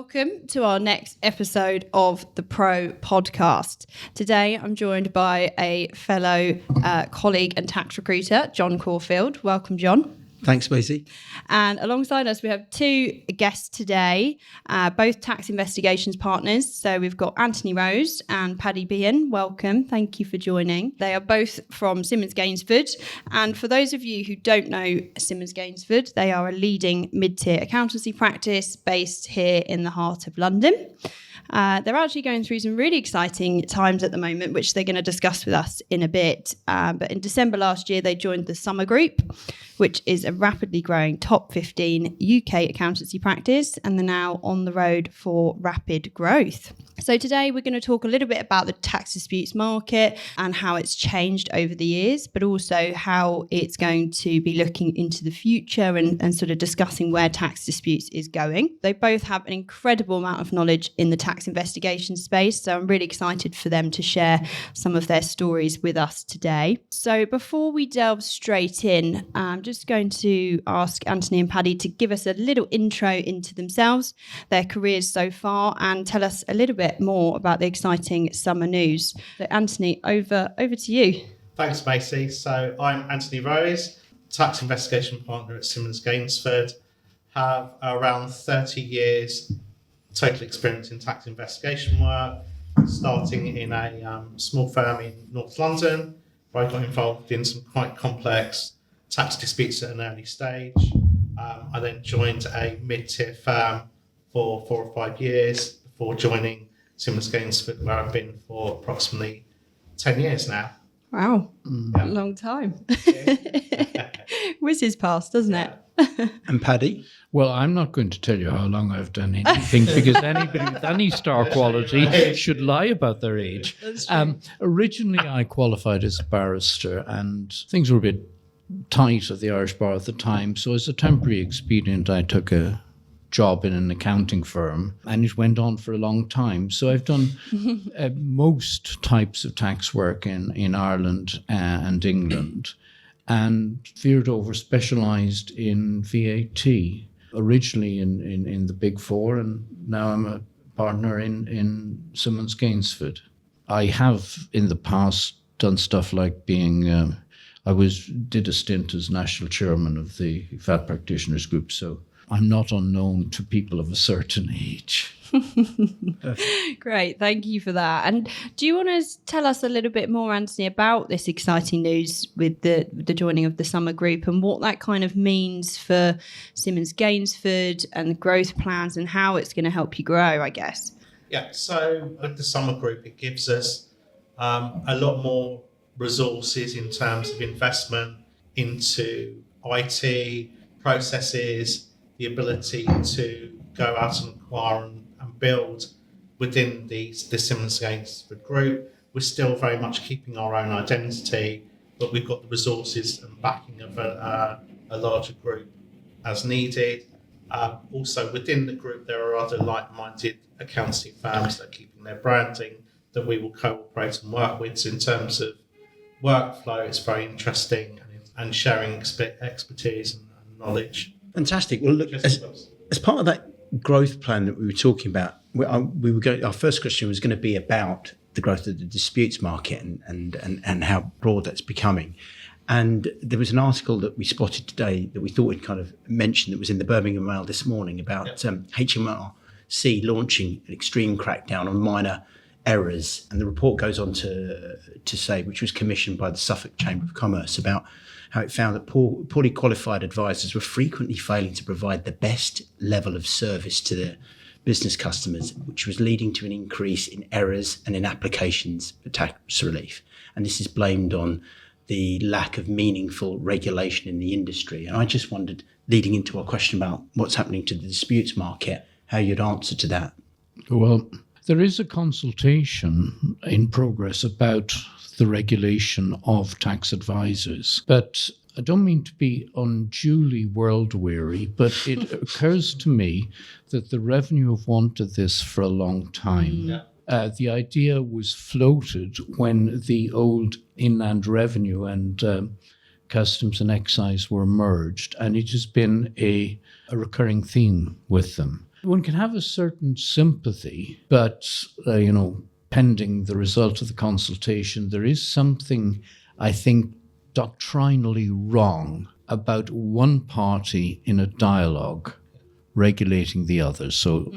welcome to our next episode of the Pro podcast. Today I'm joined by a fellow colleague and tax recruiter, John Caulfield. Welcome, John. Thanks, Maisie. And alongside us, we have two guests today, both tax investigations partners. So we've got Anthony Rose and Paddy Behan. Welcome. Thank you for joining. They are both from Simmons Gainsford. And for those of you who don't know Simmons Gainsford, they are a leading mid-tier accountancy practice based here in the heart of London. They're actually going through some really exciting times at the moment, which they're going to discuss with us in a bit. But in December last year, they joined the Summer Group, which is a rapidly growing top 15 UK accountancy practice, and they're now on the road for rapid growth. So today we're going to talk a little bit about the tax disputes market and how it's changed over the years, but also how it's going to be looking into the future and sort of discussing where tax disputes is going. They both have an incredible amount of knowledge in the tax investigation space, so I'm really excited for them to share some of their stories with us today. So before we delve straight in, I'm just going to ask Anthony and Paddy to give us a little intro into themselves, their careers so far, and tell us a little bit more about the exciting summer news. So Anthony, over to you. Thanks, Macy. So I'm Anthony Rose, tax investigation partner at Simmons Gainsford. Have around 30 years total experience in tax investigation work, starting in a small firm in North London, where I got involved in some quite complex tax disputes at an early stage. I then joined a mid-tier firm for 4 or 5 years before joining Simmons Gainsford, where I've been for approximately 10 years now. Wow, a long time. Whizzes past, doesn't it? And Paddy? Well, I'm not going to tell you how long I've done anything because anybody with any star quality should lie about their age. Originally, I qualified as a barrister and things were a bit tight at the Irish Bar at the time. So as a temporary expedient, I took a job in an accounting firm and it went on for a long time. So I've done most types of tax work in Ireland and England, and veered over, specialised in VAT, originally in the Big Four, and now I'm a partner in Simmons Gainsford. I have in the past done stuff like being, did a stint as national chairman of the VAT practitioners group, so I'm not unknown to people of a certain age. Great, thank you for that. And do you want to tell us a little bit more, Anthony, about this exciting news with the joining of the Summer Group and what that kind of means for Simmons Gainsford and the growth plans and how it's going to help you grow, I guess? Yeah, so with the Summer Group, it gives us a lot more resources in terms of investment into IT, processes, the ability to go out and acquire and build within the Simmons Gainsford group. We're still very much keeping our own identity, but we've got the resources and backing of a larger group as needed. Also within the group, there are other like-minded accounting firms that are keeping their branding that we will cooperate and work with. So in terms of workflow, it's very interesting and sharing expertise and knowledge. Fantastic. Well, look, as part of that growth plan that we were talking about, our first question was going to be about the growth of the disputes market and how broad that's becoming. And there was an article that we spotted today that we thought we'd kind of mention that was in the Birmingham Mail this morning about HMRC launching an extreme crackdown on minor errors. And the report goes on to say, which was commissioned by the Suffolk Chamber of Commerce, about how it found that poorly qualified advisors were frequently failing to provide the best level of service to their business customers, which was leading to an increase in errors and in applications for tax relief. And this is blamed on the lack of meaningful regulation in the industry. And I just wondered, leading into our question about what's happening to the disputes market, how you'd answer to that. Well, there is a consultation in progress about the regulation of tax advisors. But I don't mean to be unduly world-weary, but it occurs to me that the revenue have wanted this for a long time. The idea was floated when the old Inland Revenue and Customs and Excise were merged, and it has been a recurring theme with them. one can have a certain sympathy, but, pending the result of the consultation, there is something, I think, doctrinally wrong about one party in a dialogue regulating the other. So,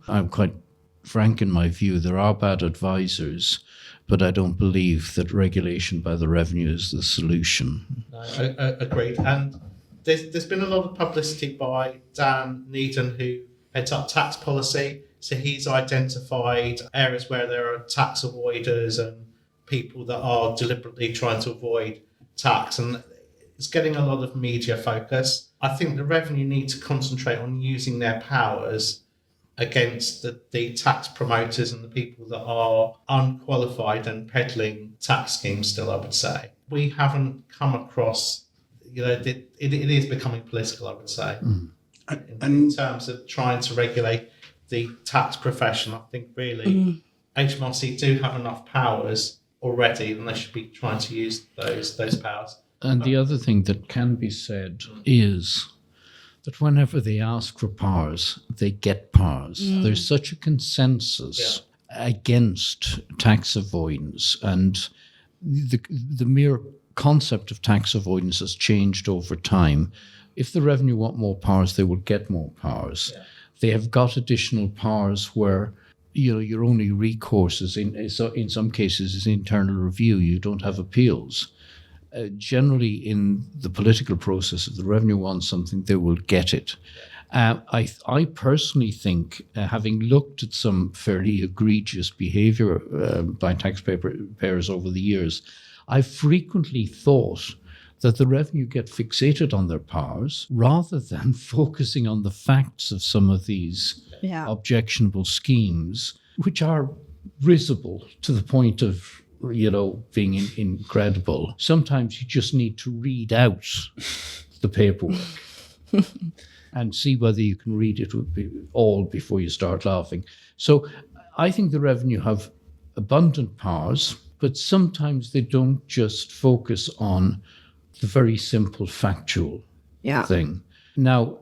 I'm quite frank in my view. There are bad advisors, but I don't believe that regulation by the revenue is the solution. No, agreed. And there's been a lot of publicity by Dan Needham, who heads up tax policy. So he's identified areas where there are tax avoiders and people that are deliberately trying to avoid tax, and it's getting a lot of media focus. I think the revenue need to concentrate on using their powers against the tax promoters and the people that are unqualified and peddling tax schemes still, I would say. We haven't come across, it is becoming political, I would say, in terms of trying to regulate the tax profession. I think really HMRC do have enough powers already, and they should be trying to use those powers. And the other thing that can be said is that whenever they ask for powers, they get powers. There's such a consensus against tax avoidance, and the mere concept of tax avoidance has changed over time. If the revenue want more powers, they will get more powers. Yeah. They have got additional powers where your only recourse is in some cases is internal review. You don't have appeals. Generally, in the political process, if the revenue wants something, they will get it. I personally think, having looked at some fairly egregious behaviour by taxpayers over the years, I frequently thought that the revenue get fixated on their powers rather than focusing on the facts of some of these objectionable schemes, which are risible to the point of being incredible. Sometimes you just need to read out the paperwork and see whether you can read it all before you start laughing. So I think the revenue have abundant powers, but sometimes they don't just focus on the very simple factual thing. Now,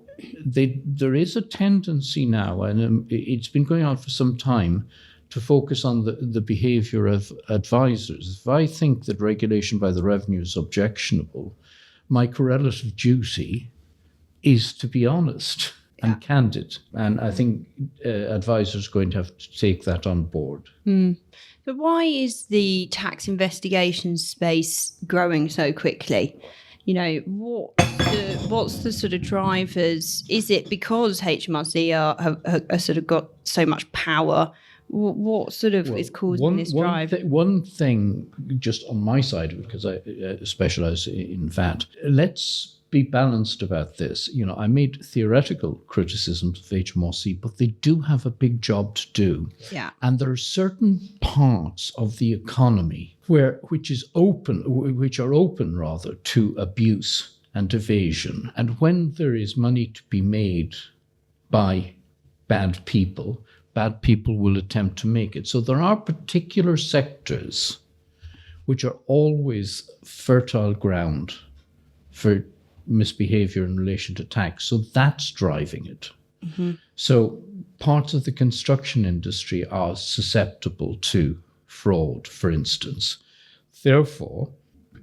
there is a tendency now, and it's been going on for some time, to focus on the behaviour of advisors. If I think that regulation by the revenue is objectionable, my correlative duty is to be honest and candid. And I think advisors are going to have to take that on board. But why is the tax investigation space growing so quickly? What's the sort of drivers? Is it because HMRC are sort of got so much power? What sort of is causing this drive? One thing, just on my side of it, because I specialise in VAT, let's be balanced about this. I made theoretical criticisms of HMRC, but they do have a big job to do. Yeah. And there are certain parts of the economy which are open to abuse and evasion. And when there is money to be made by bad people will attempt to make it. So there are particular sectors which are always fertile ground for misbehavior in relation to tax. So that's driving it. So parts of the construction industry are susceptible to fraud, for instance. Therefore,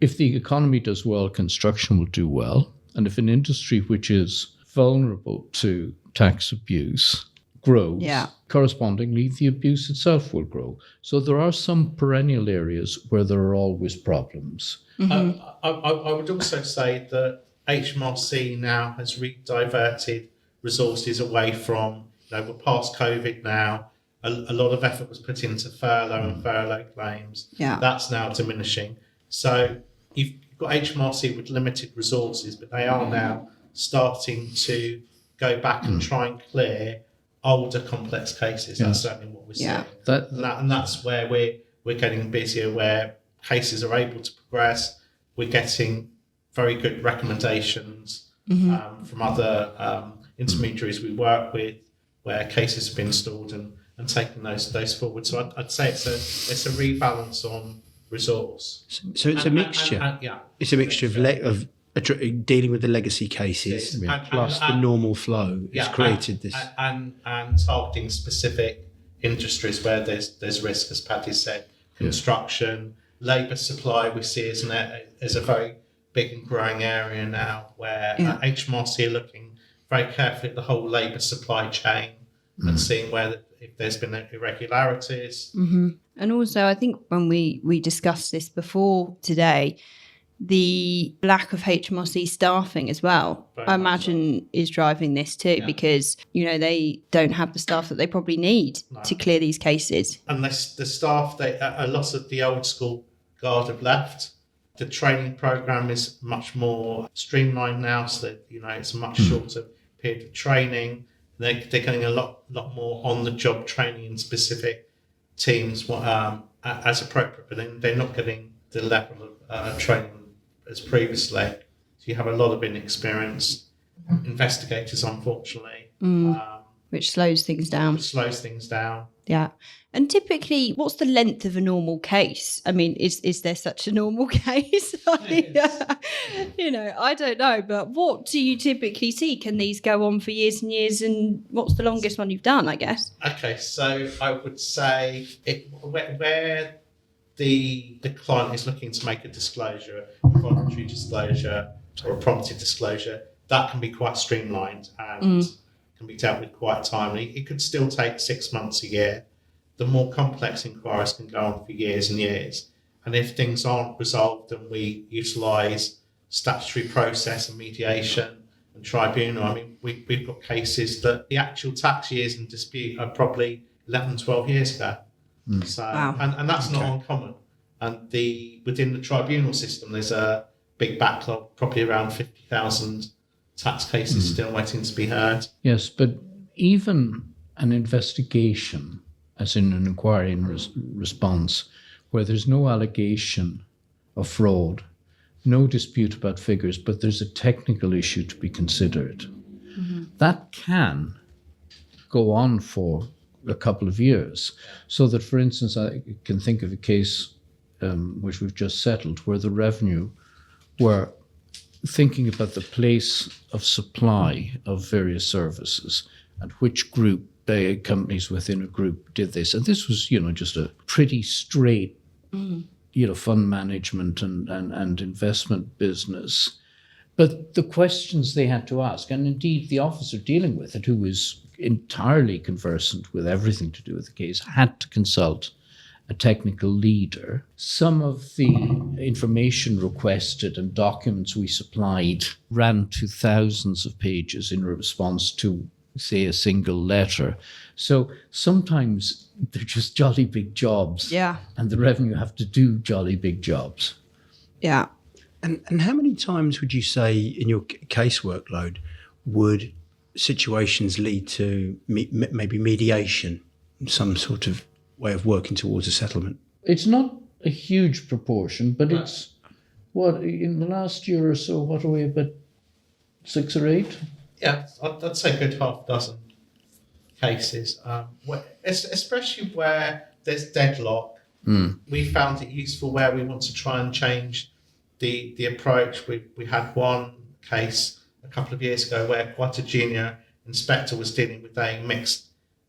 if the economy does well, construction will do well. And if an industry which is vulnerable to tax abuse grows, correspondingly, the abuse itself will grow. So there are some perennial areas where there are always problems. I would also say that HMRC now has diverted resources away from, we're past COVID now. A lot of effort was put into furlough and furlough claims. Yeah. That's now diminishing. So you've got HMRC with limited resources, but they are now starting to go back and try and clear older complex cases. That's certainly what we're seeing. And that's where we're getting busier, where cases are able to progress. We're getting very good recommendations from other intermediaries we work with, where cases have been stalled and taking those forward. So I'd say it's a rebalance on resource. So it's a mixture. It's a mixture dealing with the legacy cases plus the normal flow has created this. And targeting specific industries where there's risk, as Paddy said, construction, labour supply we see as a very big and growing area now where HMRC are looking very carefully at the whole labour supply chain and seeing if there's been irregularities. Mm-hmm. And also, I think when we discussed this before today, the lack of HMRC staffing as well, I imagine, is driving this too, because, they don't have the staff that they probably need to clear these cases. Unless the staff, a lot of the old school guard have left. The training program is much more streamlined now, so that, it's a much shorter period of training. They're getting a lot more on-the-job training in specific teams as appropriate, but then they're not getting the level of training as previously. So you have a lot of inexperienced investigators, unfortunately. Which slows things down. Yeah. And typically, what's the length of a normal case? I mean, is there such a normal case? I don't know. But what do you typically see? Can these go on for years and years? And what's the longest one you've done, I guess? Okay, so I would say where the client is looking to make a disclosure, a voluntary disclosure or a prompted disclosure, that can be quite streamlined and can be dealt with quite timely. It could still take 6 months, a year. The more complex inquiries can go on for years and years. And if things aren't resolved, then we utilise statutory process and mediation and tribunal. I mean, we've got cases that the actual tax years in dispute are probably 11, 12 years ago. So, wow. And that's not uncommon. And within the tribunal system, there's a big backlog, probably around 50,000 tax cases still waiting to be heard. Yes, but even an investigation, as in an inquiry and response, where there's no allegation of fraud, no dispute about figures, but there's a technical issue to be considered, that can go on for a couple of years. So that, for instance, I can think of a case which we've just settled, where the revenue were thinking about the place of supply of various services and which group companies within a group did this. And this was, just a pretty straight, fund management and investment business. But the questions they had to ask, and indeed the officer dealing with it, who was entirely conversant with everything to do with the case, had to consult a technical leader. Some of the information requested and documents we supplied ran to thousands of pages in response to, say, a single letter. So sometimes they're just jolly big jobs. Yeah. And the revenue have to do jolly big jobs. Yeah. And how many times would you say in your case workload would situations lead to maybe mediation, some sort of way of working towards a settlement? It's not a huge proportion, but it's, in the last year or so, what are we, about 6 or 8? Yeah, I'd say a good half dozen cases, especially where there's deadlock. We found it useful where we want to try and change the approach. We had one case a couple of years ago where quite a junior inspector was dealing with a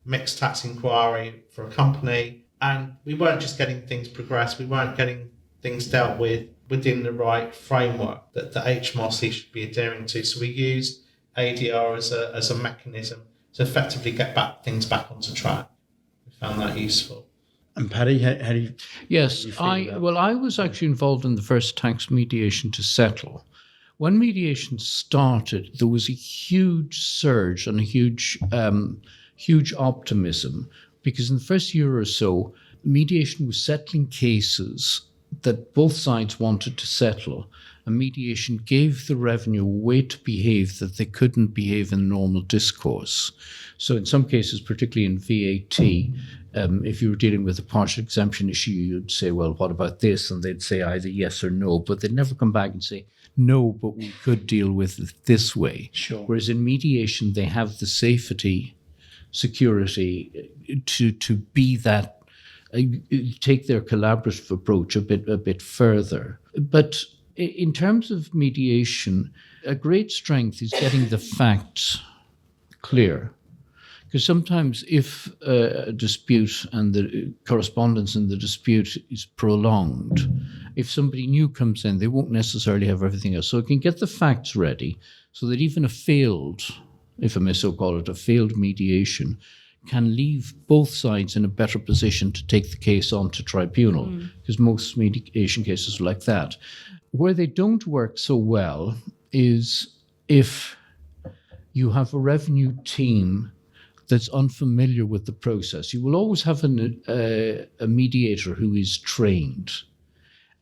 mixed tax inquiry for a company, and we weren't just getting things progressed, we weren't getting things dealt with within the right framework that the HMRC should be adhering to. So we used ADR as a mechanism to effectively get things back onto track. We found that useful. And Paddy, how do you? Yes, I was actually involved in the first tax mediation to settle. When mediation started, there was a huge surge and a huge optimism, because in the first year or so, mediation was settling cases that both sides wanted to settle, and mediation gave the revenue a way to behave that they couldn't behave in normal discourse. So in some cases, particularly in VAT, if you were dealing with a partial exemption issue, you'd say, well, what about this? And they'd say either yes or no, but they'd never come back and say, no, but we could deal with it this way. Sure. Whereas in mediation, they have the security to be that, take their collaborative approach a bit further. But in terms of mediation, a great strength is getting the facts clear. Because sometimes if a dispute and the correspondence in the dispute is prolonged, if somebody new comes in, they won't necessarily have everything else. So it can get the facts ready so that even a failed, if I may so call it, a failed mediation can leave both sides in a better position to take the case on to tribunal, because most mediation cases are like that. Where they don't work so well is if you have a revenue team that's unfamiliar with the process. You will always have a mediator who is trained.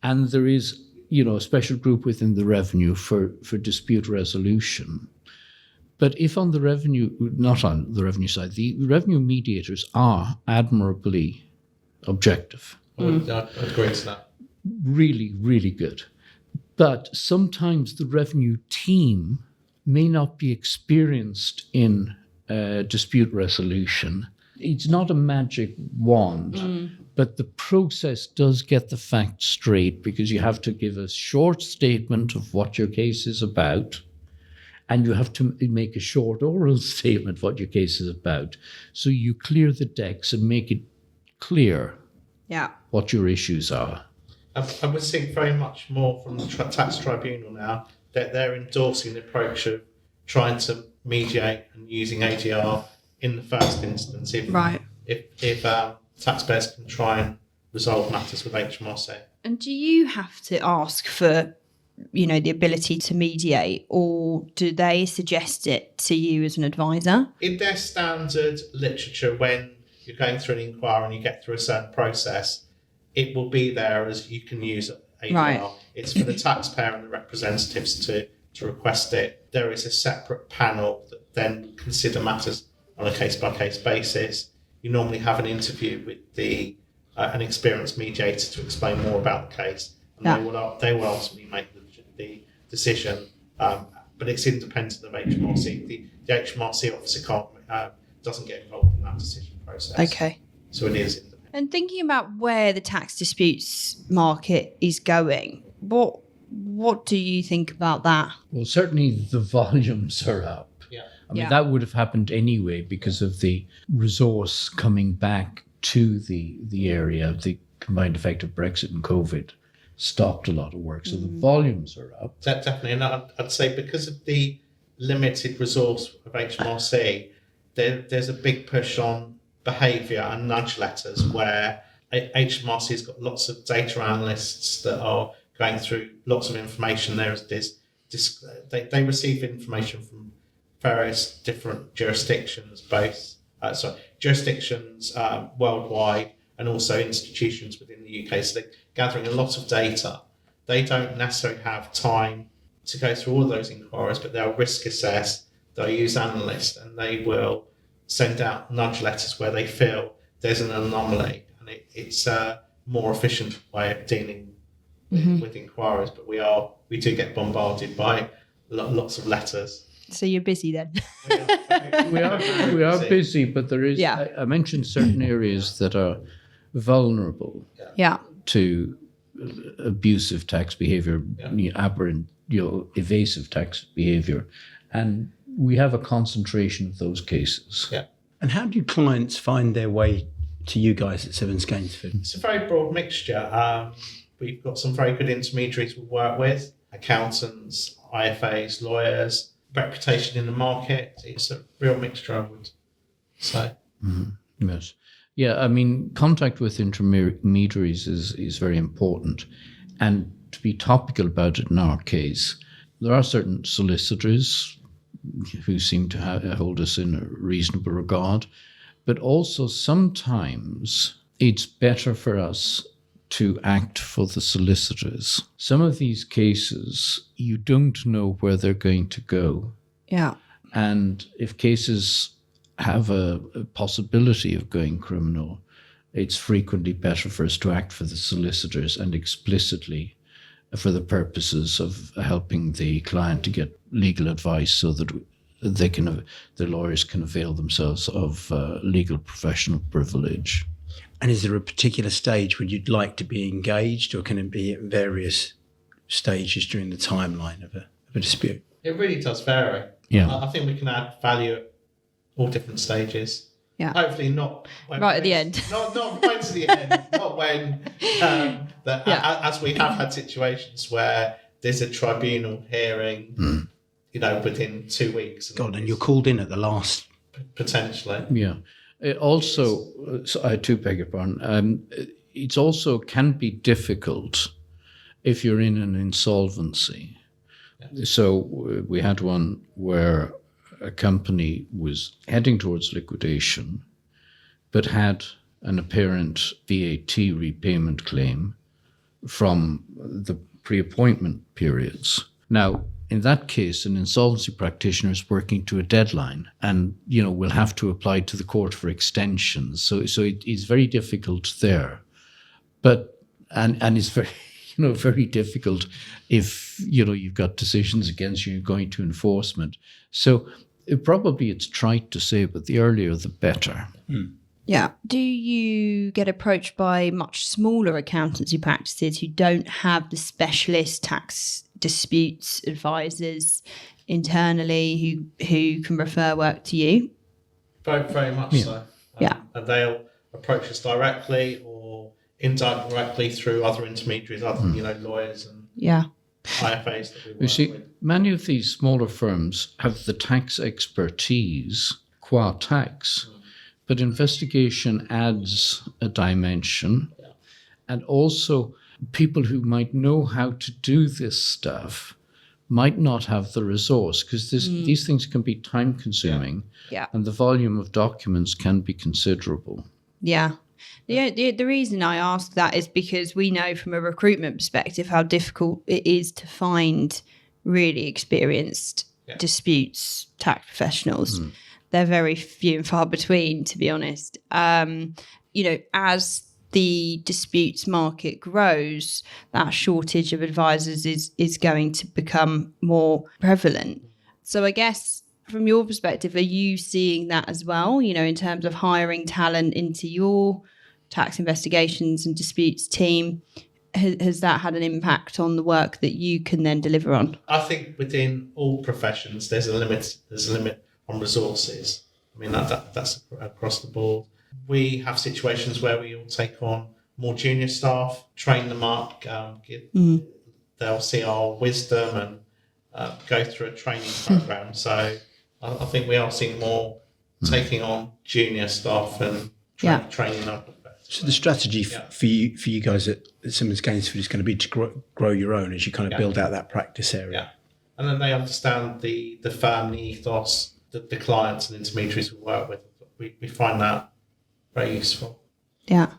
And there is, a special group within the revenue for dispute resolution. But if on the revenue, not on the revenue side, the revenue mediators are admirably objective. I agree to that. Really, really good. But sometimes the revenue team may not be experienced in dispute resolution. It's not a magic wand, but the process does get the facts straight, because you have to give a short statement of what your case is about, and you have to make a short oral statement of what your case is about. So you clear the decks and make it clear what your issues are. And we're seeing very much more from the tax tribunal now that they're endorsing the approach of trying to mediate and using ADR in the first instance if taxpayers can try and resolve matters with HMRC. And do you have to ask for, the ability to mediate, or do they suggest it to you as an advisor? In their standard literature, when you're going through an inquiry and you get through a certain process, it will be there as you can use ADR. Right. It's for the taxpayer and the representatives to request it. There is a separate panel that then consider matters on a case-by-case basis. You normally have an interview with an experienced mediator to explain more about the case, and they will ultimately make the decision. But it's independent of HMRC. The HMRC officer doesn't get involved in that decision process. Okay. So it is independent. And thinking about where the tax disputes market is going, what do you think about that? Well, certainly the volumes are up. Yeah. I mean, that would have happened anyway because of the resource coming back to the area. The combined effect of Brexit and COVID stopped a lot of work. So the volumes are up. Definitely. And I'd say because of the limited resource of HMRC, there's a big push on behaviour and nudge letters where HMRC has got lots of data analysts that are going through lots of information. They receive information from various different jurisdictions, jurisdictions worldwide, and also institutions within the UK. So they're gathering a lot of data. They don't necessarily have time to go through all of those inquiries, but they'll risk assess, they'll use analysts, and they will send out nudge letters where they feel there's an anomaly. And it's a more efficient way of dealing with inquiries, but we do get bombarded by lots of letters. So you're busy then? We are busy, but there is. I mentioned certain areas that are vulnerable to abusive tax behaviour, aberrant, evasive tax behaviour, and we have a concentration of those cases. Yeah. And how do clients find their way to you guys at Sevens Gainsford? It's a very broad mixture. We've got some very good intermediaries we work with, accountants, IFAs, lawyers, reputation in the market. It's a real mixture, I would say. Mm-hmm. Yes. Yeah, I mean, contact with intermediaries is very important. And to be topical about it in our case, there are certain solicitors who seem to hold us in a reasonable regard, but also sometimes it's better for us to act for the solicitors. Some of these cases, you don't know where they're going to go. Yeah. And if cases have a possibility of going criminal, it's frequently better for us to act for the solicitors and explicitly for the purposes of helping the client to get legal advice so that the lawyers can avail themselves of legal professional privilege. And is there a particular stage when you'd like to be engaged, or can it be at various stages during the timeline of a dispute? It really does vary. Yeah. I think we can add value at all different stages. Yeah. Hopefully not when Right at the end. Not right to the end. Not when as we have had situations where there's a tribunal hearing, within 2 weeks. God, and you're called in at the last. Potentially. Yeah. So I too beg your pardon. It's also can be difficult if you're in an insolvency. Yeah. So we had one where a company was heading towards liquidation, but had an apparent VAT repayment claim from the pre-appointment periods. Now, in that case, an insolvency practitioner is working to a deadline and, will have to apply to the court for extensions. So it is very difficult there. But, and it's very, very difficult if, you've got decisions against you going to enforcement. So it's trite to say, but the earlier the better. Yeah. Do you get approached by much smaller accountancy practices who don't have the specialist tax disputes advisors internally who can refer work to you? Very, very much so. And they'll approach us directly or indirectly through other intermediaries, lawyers and IFAs that we work with. Many of these smaller firms have the tax expertise qua tax. But investigation adds a dimension, and also people who might know how to do this stuff might not have the resource, because these things can be time-consuming, and the volume of documents can be considerable. Yeah. The reason I ask that is because we know from a recruitment perspective how difficult it is to find really experienced disputes tax professionals. They're very few and far between, to be honest. As the disputes market grows, that shortage of advisors is going to become more prevalent. So I guess from your perspective, are you seeing that as well, in terms of hiring talent into your tax investigations and disputes team? Has that had an impact on the work that you can then deliver on? I think within all professions, there's a limit on resources. I mean, that's across the board. We have situations where we will take on more junior staff, train them up, they'll see our wisdom and go through a training program. So I think we are seeing more taking on junior staff and training up. So the strategy for you guys at Simmons Gainsford is going to be to grow your own as you kind of build out that practice area. Yeah, and then they understand the firm, the ethos, the clients and intermediaries we work with. We find that very useful. Yeah.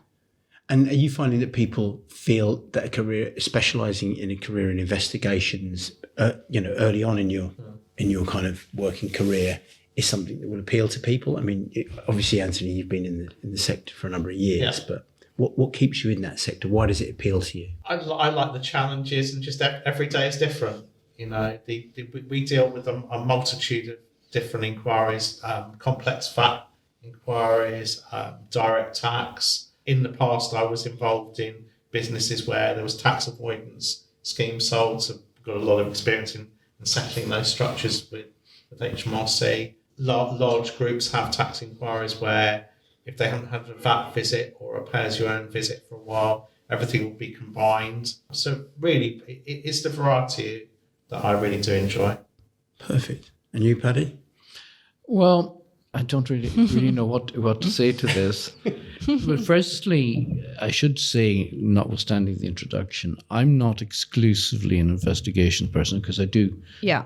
And are you finding that people feel that a career, specialising in a career in investigations, early on in your kind of working career, is something that will appeal to people? I mean, obviously, Anthony, you've been in the sector for a number of years, but what keeps you in that sector? Why does it appeal to you? I like the challenges, and just every day is different. We deal with a multitude of different inquiries, complex VAT inquiries, direct tax. In the past, I was involved in businesses where there was tax avoidance schemes sold, so I've got a lot of experience in settling those structures with HMRC. Large groups have tax inquiries where if they haven't had a VAT visit or a pay-as-you-earn visit for a while, everything will be combined. So really, it's the variety that I really do enjoy. Perfect. And you, Paddy? Well, I don't really know what to say to this. But firstly, I should say, notwithstanding the introduction, I'm not exclusively an investigations person because I do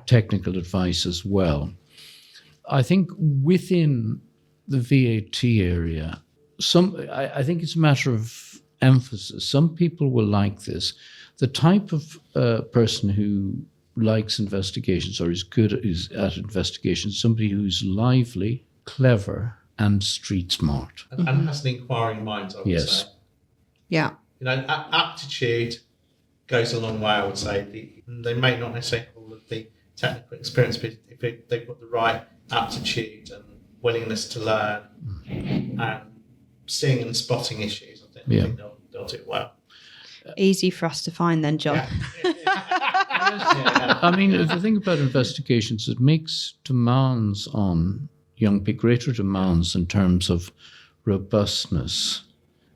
technical advice as well. I think within the VAT area, I think it's a matter of emphasis. Some people will like this. The type of person who likes investigations or is good at investigations, somebody who's lively, clever, and street smart. And has an inquiring mind, I would say. Yeah. Aptitude goes a long way, I would say. They may not necessarily have all of the technical experience, but if they've got the right aptitude and willingness to learn and seeing and spotting issues, I think they'll do it well. Easy for us to find then, John. Yeah. I mean, the thing about investigations, it makes demands on young people, greater demands in terms of robustness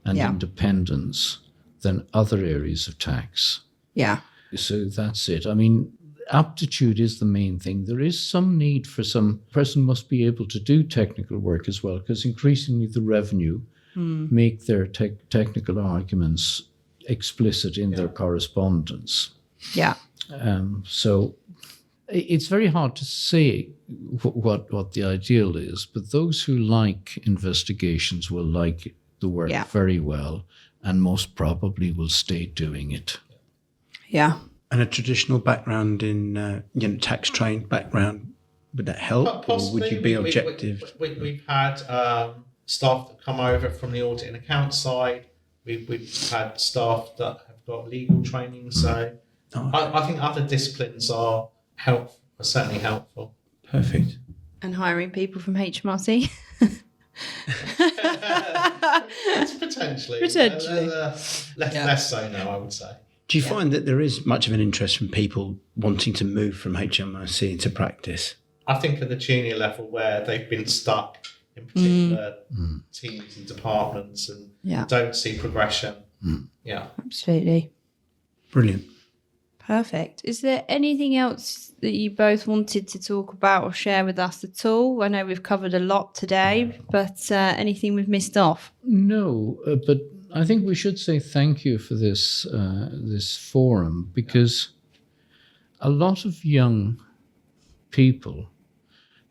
and independence than other areas of tax. Yeah. So that's it. I mean, aptitude is the main thing. There is some need for some person must be able to do technical work as well, because increasingly the revenue make their technical arguments explicit in their correspondence. Yeah. So it's very hard to say what the ideal is, but those who like investigations will like the work very well and most probably will stay doing it. Yeah. And a traditional background in tax trained background, would that help? Possibly. Or would you be objective? We've had staff that come over from the audit and account side. We've had staff that have got legal training. So I think other disciplines are certainly helpful. Perfect. And hiring people from HMRC. Potentially. Less so now, I would say. Do you find that there is much of an interest from people wanting to move from HMRC into practice? I think at the junior level where they've been stuck in particular teams and departments and don't see progression. Yeah. Absolutely. Brilliant. Perfect. Is there anything else that you both wanted to talk about or share with us at all? I know we've covered a lot today, but anything we've missed off? No, but I think we should say thank you for this this forum, because a lot of young people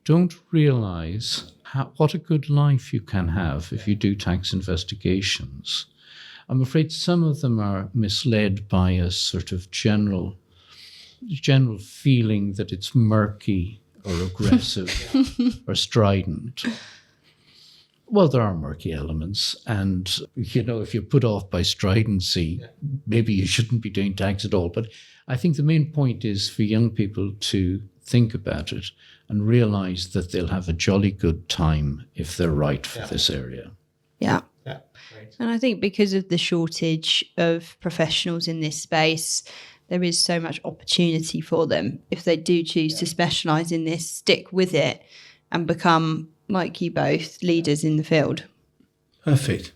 don't realise what a good life you can have if you do tax investigations. I'm afraid some of them are misled by a sort of general feeling that it's murky or aggressive or strident. Well, there are murky elements, and if you're put off by stridency, maybe you shouldn't be doing tax at all. But I think the main point is for young people to think about it and realise that they'll have a jolly good time if they're right for this area. Yeah. Yeah, great. And I think because of the shortage of professionals in this space, there is so much opportunity for them. If they do choose to specialise in this, stick with it and become, like you both, leaders in the field. Perfect.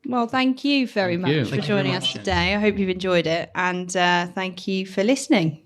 Well, thank you very much for Thank you joining very us much. today. I hope you've enjoyed it, and thank you for listening.